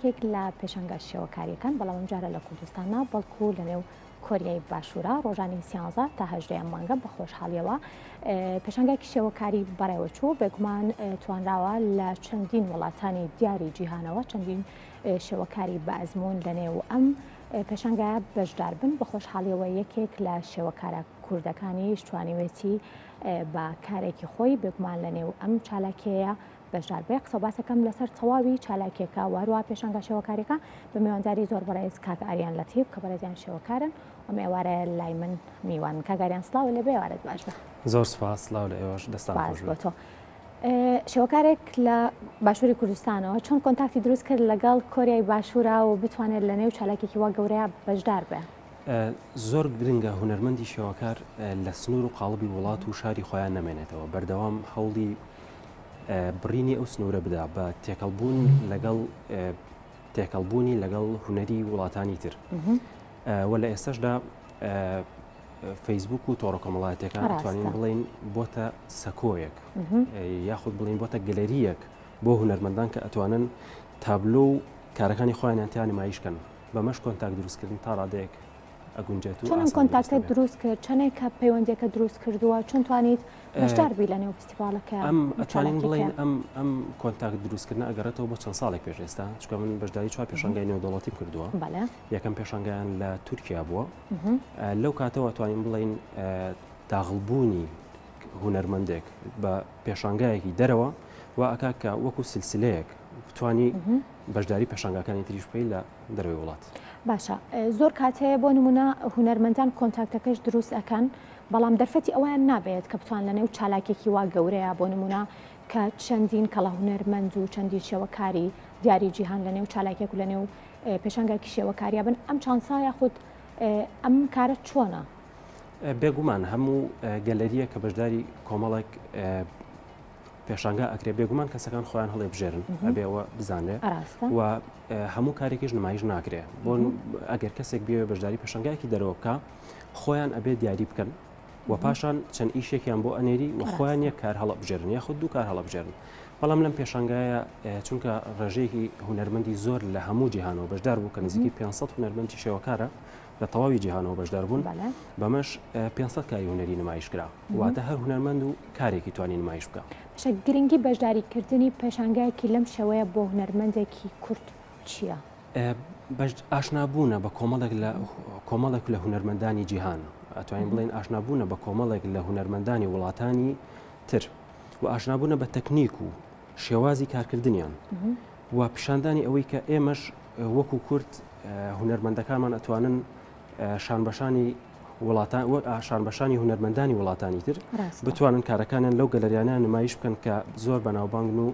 یەکێک لە پێشانگە شێوەکاریەکان بەڵام ئەم جارە لە کوردستانە بەڵکو لەنێو کۆریای باشوورە ڕۆژانی 13 تا 18 مانگە بە خۆشحاڵیەوە پێشانگایەکی شێوەکاری بەڕێوەچوو بێگومان توانراوە لە چەندین وڵاتانی دیاری جیهانەوە چەندین شێوەکاری بە ئەزمون لەنێو ئەم پێشانگایە بەشدار بن بە خۆشحاڵیەوە یەکێک لە شێوەکارە کوردەکانیش توانیوێتی بە کارێکی خۆی بێگومان لەنێو ئەم چالاکیەیە بەشدار بێ قسە باسەکەم لەسەر تەواوی چالاکیەکە وەروە پێشانگە شێوەکاریەکە بە میوانداری زۆر بەڕێز کاک ئاریان لەتیف کە بەڕێزیان شێوەکارن و ئێوارە لای من میوان کاگاریان سڵاو لەبێ ئێوارەت باش بە زۆر سپاس سڵاو لە ئێوەش دەستان خۆش بێت تۆ شێوەکارێک لە باشووری کوردستانەوە چۆن کۆنتاکتی دروست کرد لەگەڵ کۆریای باشوورە و بتوانێت لە نێو چالاکێکی وا گەورەیە بەشدار بێ زۆر گرنگە هونەرمەندی شێوەکار لە سنوور و قاڵبی وڵات و شاری خۆیان نەمێنێتەوە بەردەوام هەوڵی بڕینی ئەو سنوورە بدا بە تێکەڵبوونی لەگەڵ هونەری وڵاتانی تر و لە ئێستاشدا فەیسبوک و تۆڕە کۆمەڵایەتیەکان توانین بڵین بۆتە سەکۆیەک یاخود بڵین بۆتە گەلەریەک بۆ هونەرمەندان کە ئەتوانن تابلۆ و کارەکانی خۆیان تیان نمایشکەن بەمەش کۆنتاک دروستکردن تا ڕادەیەک ئەگونجێت و چۆن کۆنتاکتە دروست کرد چەندێکە پەیوەندێکە دروست کردووە چۆن توانیت بەشدار بی لە نێو فستیڤالەکە ئەتوانین بڵین ئەم کۆنتاکت دروستکردن ئەگەڕێتەوە بۆ چەند ساڵێک پێش ئێستا چونکە من بەشداری چوار پێشانگای نێودەوڵەتیم کردووە یەکەم پێشانگایان لە تورکیا بووە لەو کاتەوە توانین بڵین داغڵبوونی هونەرمەندێک بە پێشانگایەکی دەرەوە و ئەکا کە وەکو سلسلەیەک بتوانی بەشداری پێشانگاکانی تریش بکەی لە دەروی وڵات باشە زۆر کاتەیە بۆ نمونە هونەرمەندان کۆنتاکتەکەش دروست ئەکەن بەڵام دەرفەتی ئەویان نابێت کە بتوان لە نێو چالاکێکی وا گەورەیە بۆ نمونە کە چەندین کەڵە هونەرمەند و چەندین شێوەکاری دیاری جیهان لە نێو چالاکێک و لە نێو پێشانگایەکی شێوەکاریە بن ئەم چانسا یاخود ئەم کارە چۆنە بێگومان هەموو گەلەریە کە بەشداری کۆمەڵێک پێشانگا ئەکرێ بێگومان کەسەکان خۆیان هەڵێ بژێرن ئەبێەوە بزانێ و هەموو کارێکیش نمایش ناکرێ بۆ ئەگەر کەسێک بێ بەشداری پێشانگایەکی دەرەوە بکە خۆیان ئەبێ دیاری بکەن و پاشان چەند ئیشێکیان بۆ ئەنێری و خۆیان یەک کار هەڵە بژێرن یاخود دوو کار هەڵە بژێرن بەڵام لەم پێشانگایە چونکە ڕێژەیەکی هونەرمەندی زۆر لە هەموو جیهانەوە بەشدار بوو کە نزیکی 500 هونەرمەندی شێوەکارە لە تەواوی جیهانەوە بەشدار بوون بەمەش 500 کاری هونەری نمایش کرا واتە هەر هونەرمەند و کارێکی توانی نمایش بکە گرنگی بەشداریکردنی پێشانگایەکی لەم شێوەیە بۆ هونەرمەندێکی کورد چییە؟ ئاشنابوونە بە کۆمەڵێک لە هونەرمەندانی جیهان ئەتوانین بڵین ئاشنابوونە بە کۆمەڵێک لە هونەرمەندانی وڵاتانی تر و ئاشنابوونە بە تەکنیک و شێوازی کارکردنیان و پیشاندانی ئەوەی کە ئێمەش وەکو کورد هونەرمەندەکانمان ئەتوانن شانبەشانی هونەرمەندانی وڵاتانی تر بتوانن کارەکانیان لەو گەلەریانیان نمایش بکەن کە زۆر بەناوبانگن و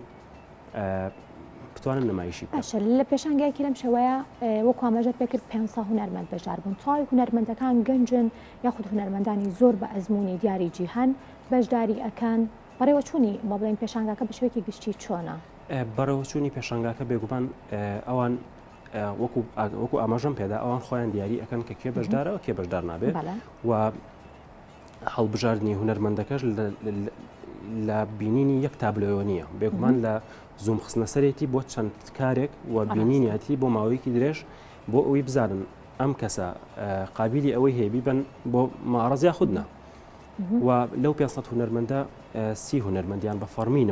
بتوانن نمایشی باشە لە پێشانگایەکی لەم شێوەیە وەکو ئاماژەت پێکرد 500 هونەرمەند بەشدار بوون تاوی هونەرمەندەکان گەنجن یاخود هونەرمەندانی زۆر بە ئەزموونی دیاری جیهان بەشداری ئەکەن بەڕێوەچوونی با بڵین پێشانگاکە بە شێوەیەکی گشتی چۆنە؟ بەڕێوەچوونی پێشانگاکە بێگومان ئەوان وەکو ئاماژەم پێدا ئەوان خۆیان دیاری ئەەکەن کە کێ بەشدارەوە کێ بەشدار نابێت و هەڵبژاردننی هونەرمەندەکەش لە بینینی یەک تابلۆیەوە نییە بێگومان لە زوم خستنە سەرێتی بۆ چەند کارێک و بینینیەتی بۆ ماوەیەکی درێژ بۆ ئەوەی بزانن ئەم کەسە قابلی ئەوەی هەیەبی بن بۆ ماڕەزیا خودنا و لەو 500 هونەرمەندە 30 هونەرمەندیان بە فەرمی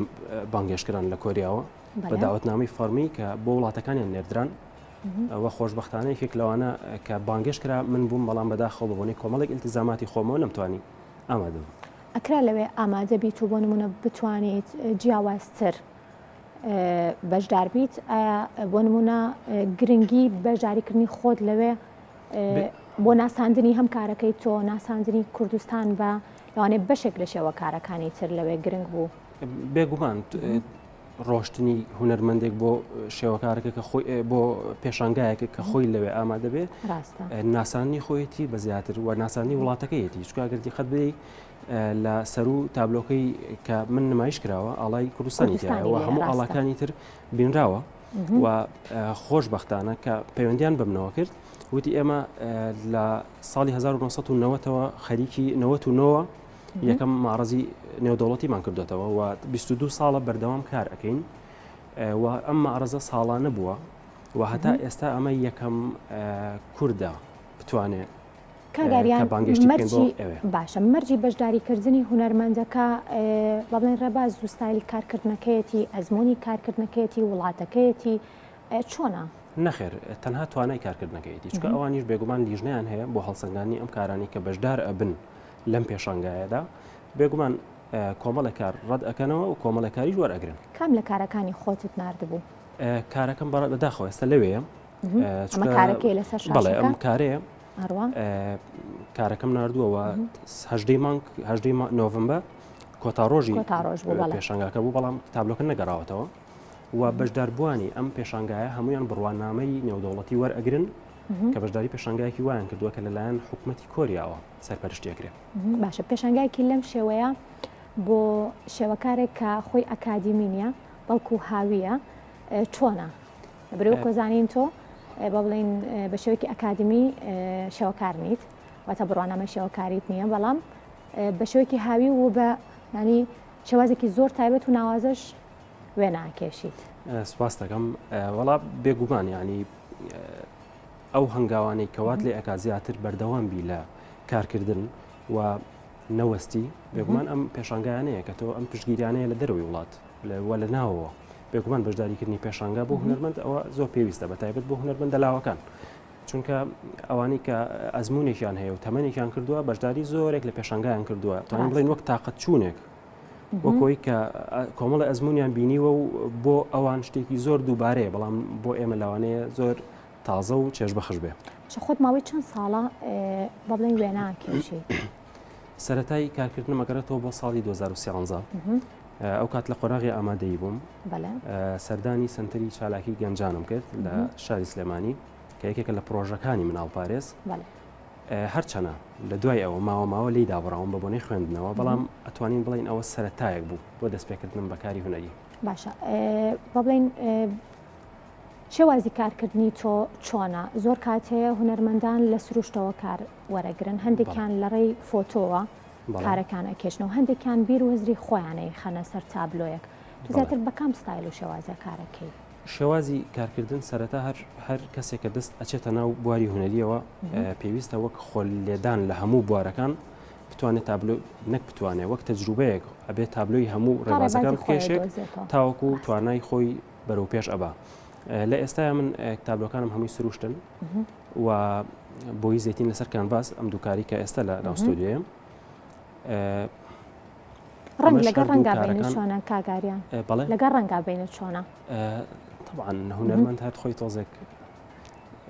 بانگێشکران لە کۆریاوە بە داوەتنامەی فەرمی کە بۆ وڵاتەکانیان نێردران و خۆشبەختانە یەکێک لەوانە کە بانگێش کرا من بووم بەڵام بەداخەوە بەبوونی کۆمەڵێک ئیلتیزاماتی خۆمەوە نەمتوانی ئامادە ئەکرا لەوێ ئامادە بیت و بۆ نمونە بتوانیت جیاوازتر بەشدار بیت بۆ نمونە گرنگی بەشداریکردنی خۆت لەوێ بۆ ناساندنی هەم کارەکەی تۆ ناساندنی کوردستان بە لەوانێ بەشێک لە شێوە کارەکانی تر لەوێ گرنگ بوو بێگومان ڕۆشتنی هونەرمەندێک بۆ شێوەکارەکە بۆ پێشانگایەکە کە خۆی لەوێ ئامادە بێ ناسانی خۆیەتی بە زیاتر و ناسانی وڵاتەکەیەتی چکگەردی خەت بدەی لە سەر و تابلۆکەی کە من نمایش کراوە ئاڵای کوردستانی تایەوە هەموو ئاڵاکانی تر بینراوە و خۆشبەختانە کە پەیوەندیان بەمنەوە کرد وتی ئێمە لە ساڵی 1990ەوە خەریکی 99 یەکەم ماڕەزی نێودەوڵەتیمان کردوێتەوە و 22 ساڵە بەردەوام کار ئەەکەین و ئەم ماڕەزە ساڵانە بووە و هەتا ئێستا ئەمە یەکەم کووردە بتوانێت کاگاریان باشە مەرجی بەشداریکردنی هونەرمەندەکە بەڵێن ڕێباز و ستایلی کارکردنەکەیەتی ئەزمموی کارکردنەکەیەتی وڵاتەکەیەتی چۆنە؟ نەخێر تەنها توانای کارکردنەکەیەتی چکە ئەوانیش بێگومان لیژنیان هەیە بۆ هەڵسەنگانی ئەم کارانی کە بەشدار ئەبن لەم پێشانگایەدا بێگومان کۆمەڵە کار ڕەت ئەەکەنەوە و کۆمەڵەکاریش وەرئەگرن. کام لە کارەکانی خۆتت نردبوو؟ کارەکەم بەداخەوە ئێستا لەوەیە کارەکەی لەسەر بەڵێ ئەم کارەیە کارەکەم نردووەوە هەژدەی نۆڤمبەر کۆتاڕۆژی پێشانگاکە بوو بەڵام تابلۆکە نەگەڕاوەتەوە و بەشداربووانی ئەم پێشانگایە هەمویان بڕوانامەی نێودەوڵەتی وەرئەگرن کە بەشداری پێشانگایەکی وایان کردووە کە لەلایەن حکوومەتی کۆریاوە سەرپەرشتیەکرێت. باشە پێشانگایەکی لەم شێوەیە بۆ شێوەکارێک کە خۆی ئەکادیمی نیە بەڵکو هاویە چۆنە لەبەرەوە کۆزانین تۆ بە بڵین بە شێوەیەکی ئەکادمی شێوەکار نیت واتە بڕوانامە شێوەکاریت نییە بەڵام بە شێوەیەکی هاوی و بە ینی شێوازێکی زۆر تایبەت و ناوازش وێ ناکێشیت. سوپاس دەکەم وەڵا بێگومان ینی ئەو هەنگاوانەی کەوات لێ ئەکا زیاتر بەردەوام بی لە کارکردن و نەوەستی بێگومان ئەم پێشانگایانەیە کە تۆ ئەم پشتگیریانەیە لە دەروی وڵات وە لە ناوەوە بێگومان بەشداریکردنی پێشانگا بۆ هونەرمەند ئەوە زۆر پێویستە بە تایبەت بۆ هونەرمەندە لاوەکان چونکە ئەوانی کە ئەزمموونێکیان هەیە و تەمەنێکیان کردووە بەشداری زۆرێک لە پێشانگایان کردووە توانین بڵین وەک تااقەت چوونێک وەکۆی کە کۆمەڵە ئەزمموونیان بینیوە و بۆ ئەوان شتێکی زۆر دووبارەیە بەڵام بۆ ئێمە لەوانەیە زۆر تازە و چێژ بەخش بێ. خۆت ماوەی چەند ساڵە بە بڵین وێ ناکێشی؟ سەرەتای کارکردنم ئەگەڕێتەوە بۆ ساڵی 2013 ئەو کات لە قۆراغی ئامادەیی بووم سەردانی سنتەری چالاکی گەنجانم کرد لە شاری سلێمانی کە یەکێکە لە پرۆژەکانی مناڵ پارێز هەرچەنە لە دوای ئەوە ماوە لی دابڕاوم بە بۆنەی خوێندنەوە بەڵام ئەتوانین بڵین ئەوە سەرەتایەک بوو بۆ دەستپێکردنم بەکاری هونەری. باشە بە بڵین شێوازی کارکردنی تۆ چۆنە؟ زۆر کاتەیە هونەرمەندان لە سروشتەوە کار وەرەگرن هەندێکیان لە ڕێی فۆتۆوە کارەکان ئەکێشنەوە هەندێکیان بیر وەزری خۆیانەی خەنە سەر تابلۆیەک تو زیاتر بەکام ستایل و شێوازە کارەکەی؟ شێوازی کارکردن سەرەتا هەر کەسێکە دەست ئەچێتە ناو بواری هونەریەوە پێویستە وەک خۆل لێدان لە هەموو بوارەکان بتوانێت تابلۆ نەک بتوانێت وەک تەجروبەیەک ئەبێت تابلۆی هەموو ڕێبازەکان بکێشێت تاوەکو توانای خۆی بەرەو پێش ئەبا. لە ئێستایا من کتابلۆکانم هەمووی سروشتن و بۆی زیتین لەسەر کانڤاس ئەم دووکاری کە ئێستا لە ناوستۆدیۆیە ڕەنگ لەگەڵ ڕەنگا بینە چۆنە کاگاریان؟ لەگەڵ ڕەنگا بینە چۆنە؟ طبعا هونەرمەند هات خۆی تۆزێک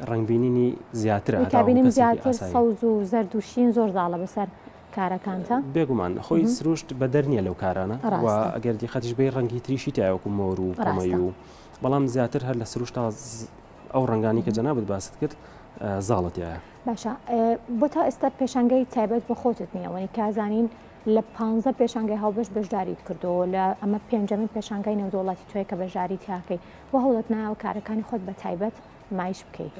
ڕنگبینینی زیاترە کابینم زیاتر سەوز و زەرد و شین زۆر زاڵە بەسەر کارەکانتە بێگومان خۆی سروشت بە دەرنیە لەو کارانە و ئەگەر دیخەتیش بێ ڕەنگی تریشی تایوەکو مۆر و کۆمەی و بەڵام زیاتر هەر لە سروشتا ئەو ڕنگانی کە جەنابەت باست کرد زاڵەتیایە. باشە بۆ تا ئێستا پێشانگەی تایبەت بە خۆتت نییە وەنی کازانین لە 15 پێشانگای هاوبەش بەشداریت کردەوە لە ئەمە پێنجەمین پێشانگای نێودەوڵاتی تۆی کە بەشداری تیاکەی بۆ هەوڵەت نایەوە کارەکانی خۆت بە تایبەت مایش بکەیت.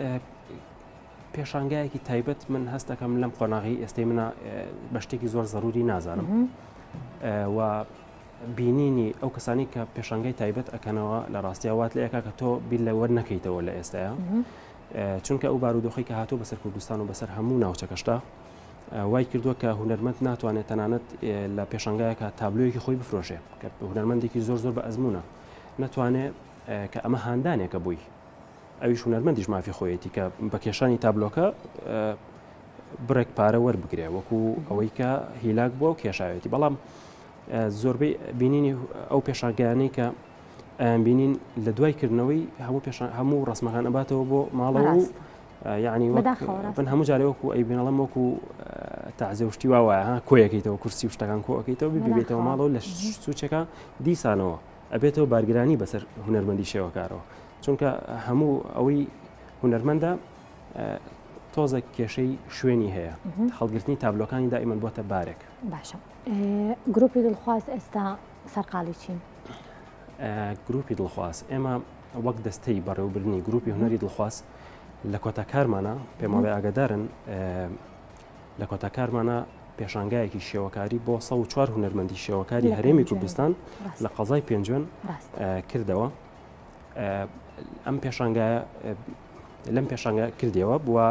پێشانگایەکی تایبەت من هەست دەکەم لەم قۆناغی ئێستەی منە بە شتێکی زۆر زەروری نازانم و بینینی ئەو کەسانی کە پێشانگای تایبەت ئەکەنەوە لە ڕاستیاوات لە یەکا کە تۆ بیر لە وەر نەکەیتەوە لە ئێستاە چونکە ئەو بارودۆخی کە هاتوو بەسەر کوردستان و بەسەر هەموو ناوچەکەشتا وای کردووە کە هونەرمەند ناتوانێت تەنانەت لە پێشانگایەکە تابلۆیەکی خۆی بفرۆشێ کە هونەرمەندێکی زۆر بە ئەزمونە ناتوانێت کە ئەمە هاندانێکە بووی ئەویش هونەرمەندیش مافی خۆیەتی کە بە کێشانی تابلۆکە بڕێک پارە وەربگرێ وەکو ئەوەی کە هیلاک بووە و کێشاوێتی بەڵام زۆربەی بینینی ئەو پێشانگایانەی کە بینین لە دوای کردنەوەی هەموو ڕسمەکان ئەباتەوە بۆ ماڵەوە و یعنی من هەموو جارێ وەکو ئەی بینەڵم وەکو تازێ شتی وایە کۆیەکەیتەوە کورسی و شتەکان کۆەکەیتەوە ببێتەوە ماڵەوە لە سوچەکە دیسانەوە ئەبێتەوە بارگرانی بەسەر هونەرمەندی شێوەکارەوە چونکە هەموو ئەوەی هونەرمەندە تۆزە کێشەی شوێنی هەیە هەڵگرتنی تابلۆکانی دائیمەن بۆتە بارێک. باشە گروپی دڵخواست ئێستا سەرقاڵی چین؟ گروپی دڵخواست ئێمە وەک دەستەی بەڕێوەبردننی گروپی هونەری دڵخواست لە کۆتاکارمانە پێماڵی ئاگدارن لە کۆتاکارمانە پێشانگایەکی شێوەکاری بۆ 104 هونەرمەندی شێوەکاری هەرێمی کوردستان لە قەزای پێنجوێن کردەوە ئەم پێشانگایە لەم پێشانگە کردیەوە بووە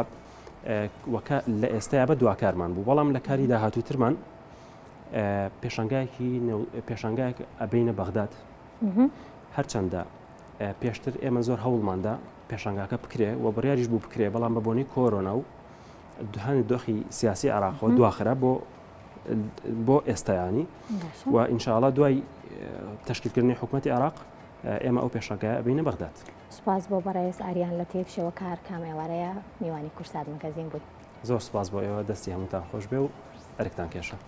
لە ئێستایا بە دواکارمان بوو بەڵام لە کاری داهاتووترمان پێشانگایەک ئەبینە بەغداد هەرچەندە پێشتر ئێمە زۆر هەوڵماندا پێشانگاکە بکرێ و بڕیاریش بوو بکرێ بەڵام بە بۆنی کۆرۆنا و هەنی دۆخی سیاسی عراقەوە دواخرا بۆ ئێستایانی و ئینشاءڵڵا دوای تەشکیلکردنی حکوومەتی عراق ئێمە ئەو پێشانگایە ئەبینە بەغداد. سوپاس بۆ بەڕێز ئاریان لەتیف شێوەکار کامێوارەیە میوانی کورسات مەگەزین بوون. زۆر سوپاس بۆ ئێوە دەستی هەمووتان خۆش بێ و ئەرکتان کێشە.